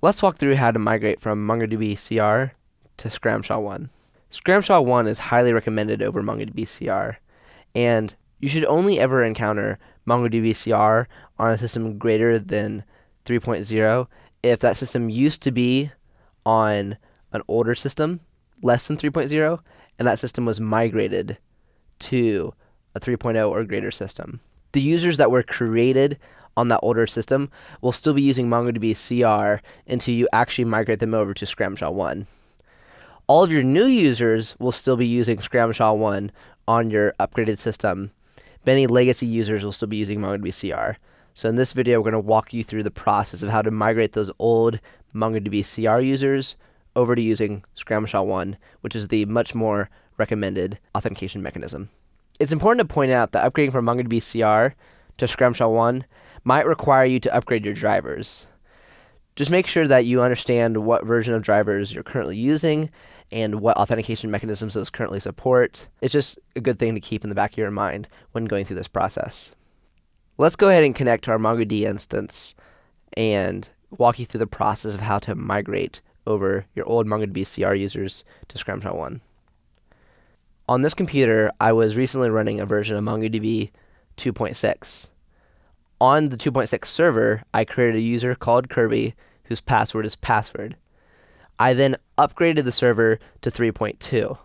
Let's walk through how to migrate from MongoDB-CR to SCRAM-SHA-1. SCRAM-SHA-1 is highly recommended over MongoDB-CR, and you should only ever encounter MongoDB-CR on a system greater than 3.0 if that system used to be on an older system, less than 3.0, and that system was migrated to a 3.0 or greater system. The users that were created on that older system will still be using MongoDB-CR until you actually migrate them over to SCRAM-SHA-1. All of your new users will still be using SCRAM-SHA-1 on your upgraded system, but any legacy users will still be using MongoDB-CR. So in this video, we're going to walk you through the process of how to migrate those old MongoDB-CR users over to using SCRAM-SHA-1, which is the much more recommended authentication mechanism. It's important to point out that upgrading from MongoDB-CR to SCRAM-SHA-1 might require you to upgrade your drivers. Just make sure that you understand what version of drivers you're currently using and what authentication mechanisms those currently support. It's just a good thing to keep in the back of your mind when going through this process. Let's go ahead and connect to our MongoDB instance and walk you through the process of how to migrate over your old MongoDB-CR users to SCRAM-SHA-1. On this computer, I was recently running a version of MongoDB 2.6. On the 2.6 server, I created a user called Kirby whose password is password. I then upgraded the server to 3.2.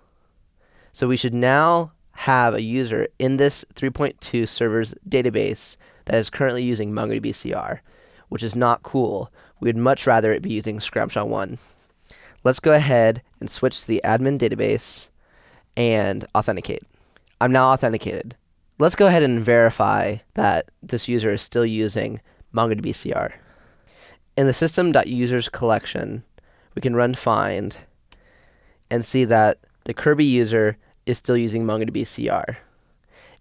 So we should now have a user in this 3.2 server's database that is currently using MongoDB-CR, which is not cool. We would much rather it be using SCRAM-SHA-1. Let's go ahead and switch to the admin database and authenticate. I'm now authenticated. Let's go ahead and verify that this user is still using MongoDB-CR. In the system.users collection, we can run find and see that the Kirby user is still using MongoDB-CR.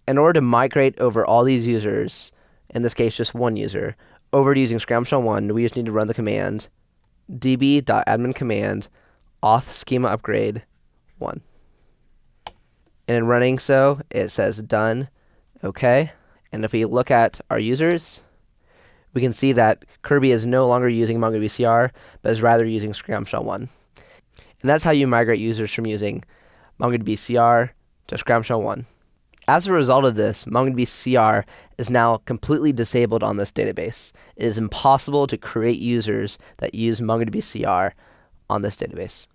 In order to migrate over all these users, in this case just one user, over to using SCRAM-SHA-1, we just need to run the command db.admin command auth schema upgrade 1. And in running so, it says done, OK. And if we look at our users, we can see that Kirby is no longer using MongoDB-CR, but is rather using SCRAM-SHA-1. And that's how you migrate users from using MongoDB-CR to SCRAM-SHA-1. As a result of this, MongoDB-CR is now completely disabled on this database. It is impossible to create users that use MongoDB-CR on this database.